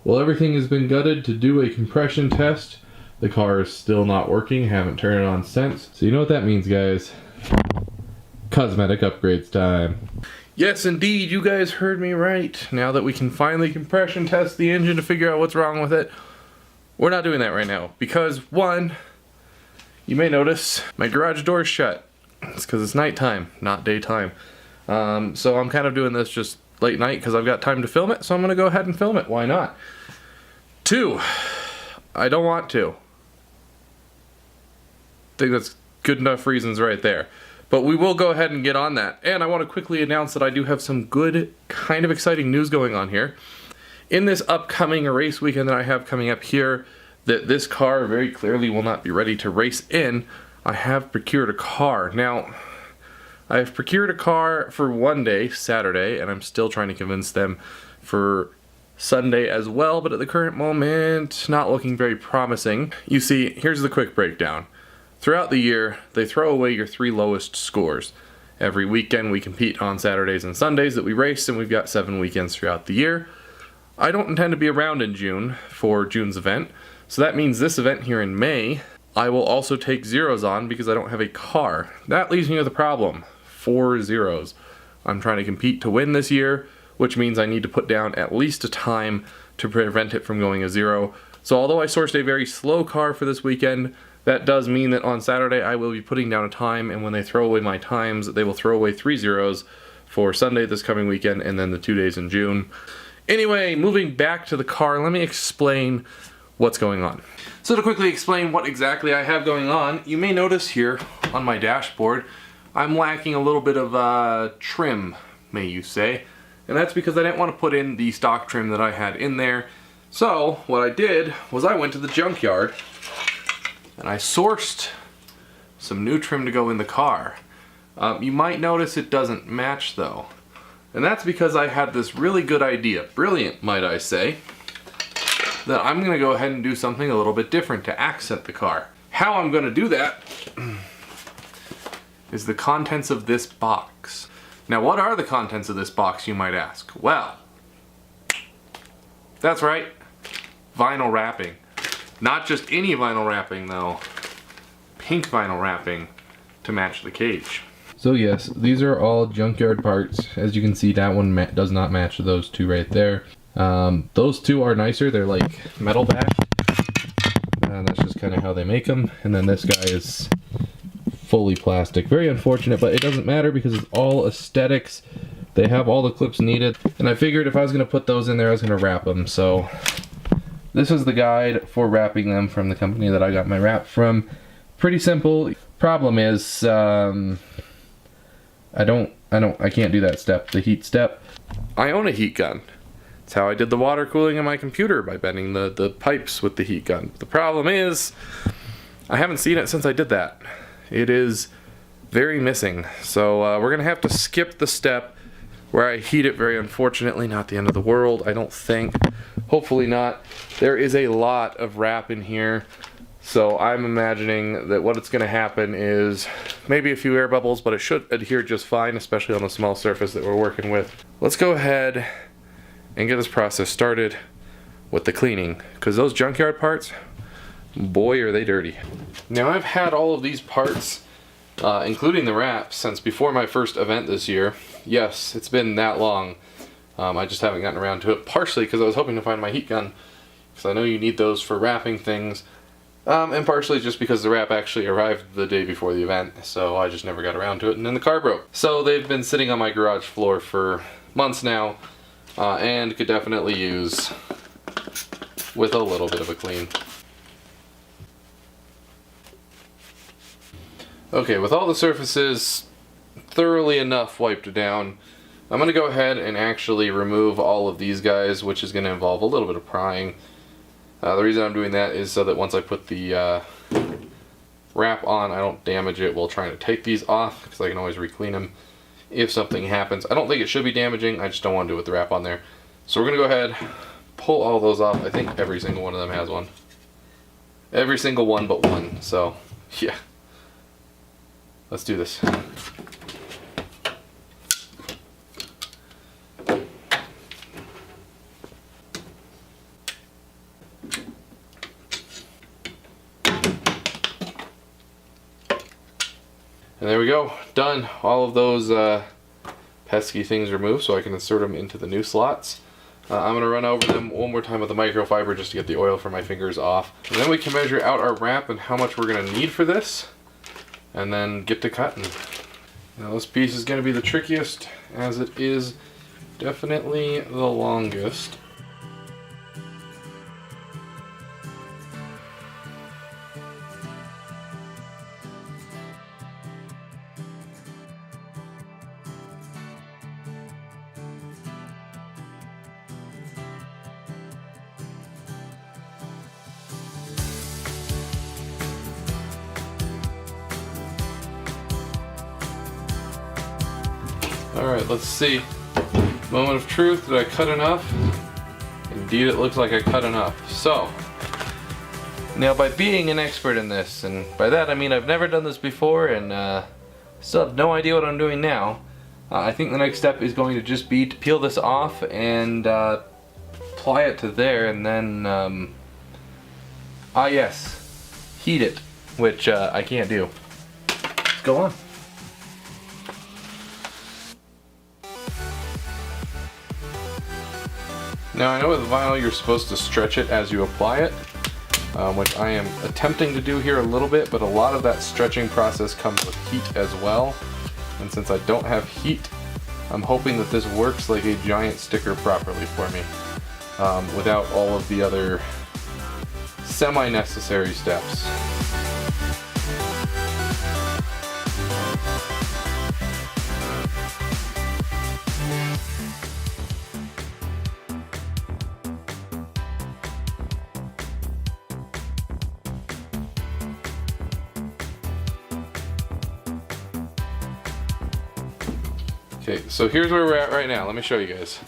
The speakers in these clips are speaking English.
Well, everything has been gutted to do a compression test. The car is still not working, haven't turned it on since. So you know what that means, guys. Cosmetic upgrades time. Yes, indeed, you guys heard me right. Now that we can finally compression test the engine to figure out what's wrong with it, we're not doing that right now. Because, one, you may notice my garage door is shut. It's because it's nighttime, not daytime. So I'm kind of doing this just late night because I've got time to film it, so I'm going to go ahead and film it. Why not? Two, I don't want to. I think that's good enough reasons right there. But we will go ahead and get on that. And I want to quickly announce that I do have some good, kind of exciting news going on here. In this upcoming race weekend that I have coming up here, that this car very clearly will not be ready to race in, I have procured a car. Now, I have procured a car for one day, Saturday, and I'm still trying to convince them for Sunday as well, but at the current moment, not looking very promising. You see, here's the quick breakdown. Throughout the year, they throw away your 3 lowest scores. Every weekend we compete on Saturdays and Sundays that we race, and we've got 7 weekends throughout the year. I don't intend to be around in June for June's event, so that means this event here in May, I will also take zeros on because I don't have a car. That leaves me with a problem. 4 zeros. I'm trying to compete to win this year, which means I need to put down at least a time to prevent it from going a 0. So although I sourced a very slow car for this weekend, that does mean that on Saturday I will be putting down a time, and when they throw away my times, they will throw away 3 zeros for Sunday this coming weekend and then the 2 days in June. Anyway, moving back to the car, let me explain what's going on. So to quickly explain what exactly I have going on, you may notice here on my dashboard, I'm lacking a little bit of trim, may you say. And that's because I didn't want to put in the stock trim that I had in there. So what I did was I went to the junkyard and I sourced some new trim to go in the car. You might notice it doesn't match though. And that's because I had this really good idea, brilliant might I say, that I'm going to go ahead and do something a little bit different to accent the car. How I'm going to do that is the contents of this box. Now what are the contents of this box, you might ask? Well, that's right, vinyl wrapping. Not just any vinyl wrapping though, pink vinyl wrapping to match the cage. So yes, these are all junkyard parts. As you can see, that one does not match those two right there. Those two are nicer, they're like metal backed. That's just kind of how they make them. And then this guy is fully plastic. Very unfortunate, but it doesn't matter because it's all aesthetics. They have all the clips needed. And I figured if I was going to put those in there, I was going to wrap them. So this is the guide for wrapping them from the company that I got my wrap from. Pretty simple. Problem is, I can't do that step, the heat step. I own a heat gun. It's how I did the water cooling in my computer, by bending the pipes with the heat gun. The problem is, I haven't seen it since I did that. It is very missing. So we're gonna have to skip the step where I heat it, very unfortunately. Not the end of the world, I don't think. Hopefully not. There is a lot of wrap in here. So I'm imagining that what's going to happen is maybe a few air bubbles, but it should adhere just fine, especially on the small surface that we're working with. Let's go ahead and get this process started with the cleaning, because those junkyard parts, boy are they dirty. Now I've had all of these parts, including the wrap, since before my first event this year. Yes, it's been that long. I just haven't gotten around to it, partially because I was hoping to find my heat gun, because I know you need those for wrapping things. And partially just because the wrap actually arrived the day before the event, so I just never got around to it, and then the car broke. So they've been sitting on my garage floor for months now, and could definitely use with a little bit of a clean. Okay, with all the surfaces thoroughly enough wiped down, I'm going to go ahead and actually remove all of these guys, which is going to involve a little bit of prying. The reason I'm doing that is so that once I put the wrap on, I don't damage it while trying to take these off, because I can always re-clean them if something happens. I don't think it should be damaging, I just don't want to do it with the wrap on there. So we're going to go ahead, pull all those off. I think every single one of them has one. Every single one but one, so yeah. Let's do this. And there we go, done. All of those pesky things removed so I can insert them into the new slots. I'm going to run over them one more time with the microfiber just to get the oil from my fingers off. And then we can measure out our wrap and how much we're going to need for this, and then get to cutting. Now this piece is going to be the trickiest, as it is definitely the longest. Alright, let's see. Moment of truth, did I cut enough? Indeed, it looks like I cut enough. So, now by being an expert in this, and by that I mean I've never done this before and still have no idea what I'm doing now, I think the next step is going to just be to peel this off and apply it to there, and then, yes, heat it, which I can't do. Let's go on. Now I know with vinyl you're supposed to stretch it as you apply it, which I am attempting to do here a little bit, but a lot of that stretching process comes with heat as well. And since I don't have heat, I'm hoping that this works like a giant sticker properly for me, without all of the other semi-necessary steps. Okay, so here's where we're at right now. Let me show you guys.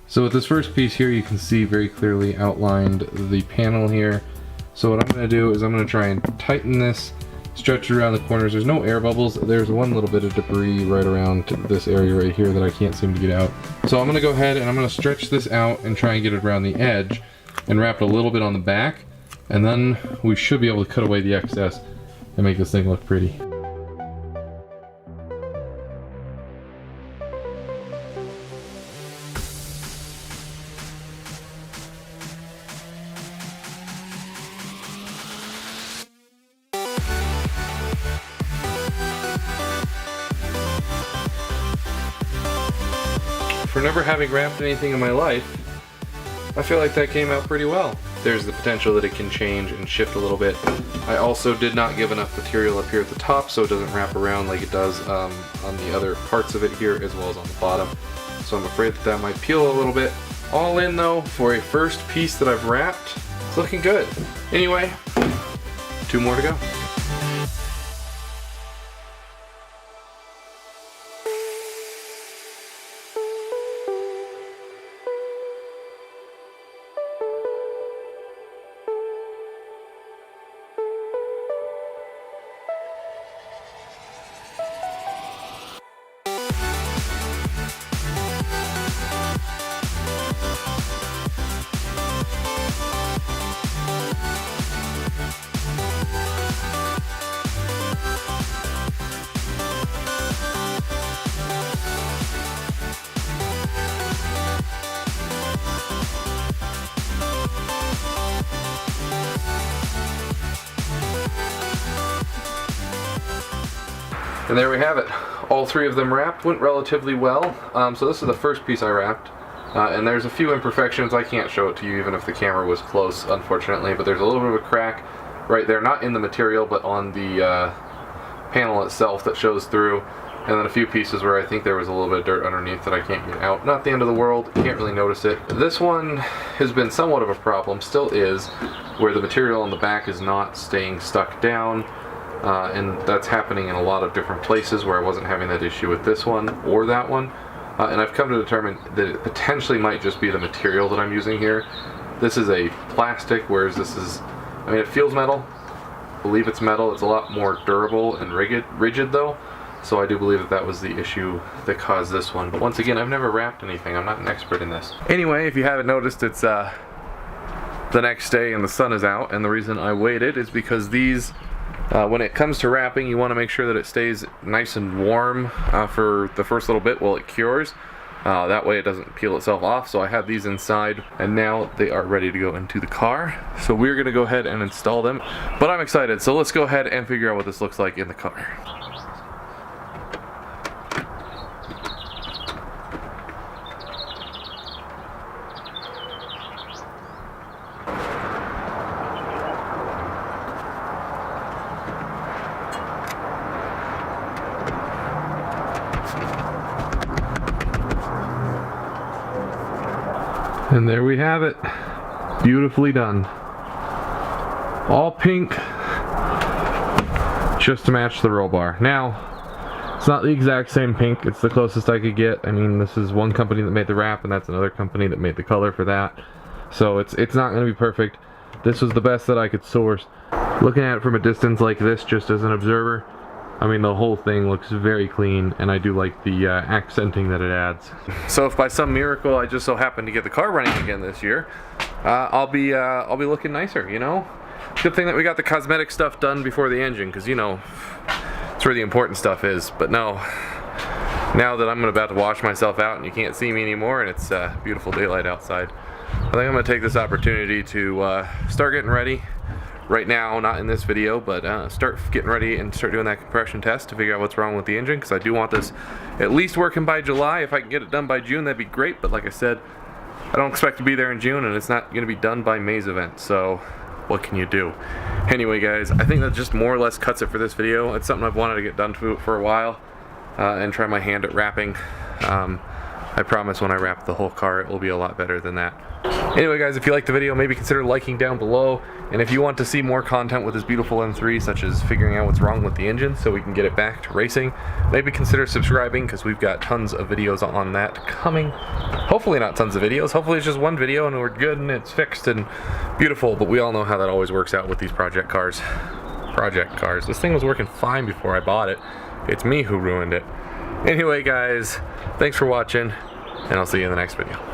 So with this first piece here, you can see very clearly outlined the panel here. So what I'm going to do is I'm going to try and tighten this, stretch it around the corners. There's no air bubbles. There's one little bit of debris right around this area right here that I can't seem to get out. So I'm going to go ahead and I'm going to stretch this out and try and get it around the edge and wrap it a little bit on the back. And then we should be able to cut away the excess and make this thing look pretty. For never having wrapped anything in my life, I feel like that came out pretty well. There's the potential that it can change and shift a little bit. I also did not give enough material up here at the top so it doesn't wrap around like it does on the other parts of it here as well as on the bottom. So I'm afraid that that might peel a little bit. All in though, for a first piece that I've wrapped, it's looking good. Anyway, 2 more to go. And there we have it. All 3 of them wrapped, went relatively well. So this is the first piece I wrapped. And there's a few imperfections. I can't show it to you even if the camera was close, unfortunately, but there's a little bit of a crack right there, not in the material, but on the panel itself that shows through. And then a few pieces where I think there was a little bit of dirt underneath that I can't get out. Not the end of the world, can't really notice it. This one has been somewhat of a problem, still is, where the material on the back is not staying stuck down. And that's happening in a lot of different places where I wasn't having that issue with this one or that one. And I've come to determine that it potentially might just be the material that I'm using here. This is a plastic, whereas this is, I mean, it feels metal. I believe it's metal. It's a lot more durable and rigid though. So I do believe that that was the issue that caused this one. But once again, I've never wrapped anything. I'm not an expert in this. Anyway, if you haven't noticed, it's the next day and the sun is out. And the reason I waited is because these When it comes to wrapping, you want to make sure that it stays nice and warm for the first little bit while it cures. That way it doesn't peel itself off. So I have these inside, and now they are ready to go into the car. So we're going to go ahead and install them. But I'm excited, so let's go ahead and figure out what this looks like in the car. And there we have it, beautifully done. All pink, just to match the roll bar. Now, it's not the exact same pink, it's the closest I could get. I mean, this is one company that made the wrap, and that's another company that made the color for that. So it's not going to be perfect. This was the best that I could source. Looking at it from a distance like this, just as an observer, I mean, the whole thing looks very clean, and I do like the accenting that it adds. So if by some miracle I just so happen to get the car running again this year, I'll be looking nicer, you know? Good thing that we got the cosmetic stuff done before the engine, because, you know, it's where the important stuff is. But no, now that I'm about to wash myself out and you can't see me anymore, and it's beautiful daylight outside, I think I'm going to take this opportunity to start getting ready. Right now, not in this video, but start getting ready and start doing that compression test to figure out what's wrong with the engine, because I do want this at least working by July. If I can get it done by June, that'd be great, but like I said, I don't expect to be there in June, and it's not going to be done by May's event, so what can you do? Anyway, guys, I think that just more or less cuts it for this video. It's something I've wanted to get done for a while, and try my hand at wrapping. I promise when I wrap the whole car, it will be a lot better than that. Anyway, guys, if you liked the video, maybe consider liking down below. And if you want to see more content with this beautiful M3, such as figuring out what's wrong with the engine so we can get it back to racing, maybe consider subscribing, because we've got tons of videos on that coming. Hopefully not tons of videos. Hopefully it's just one video and we're good and it's fixed and beautiful. But we all know how that always works out with these project cars. This thing was working fine before I bought it. It's me who ruined it. Anyway, guys, thanks for watching, and I'll see you in the next video.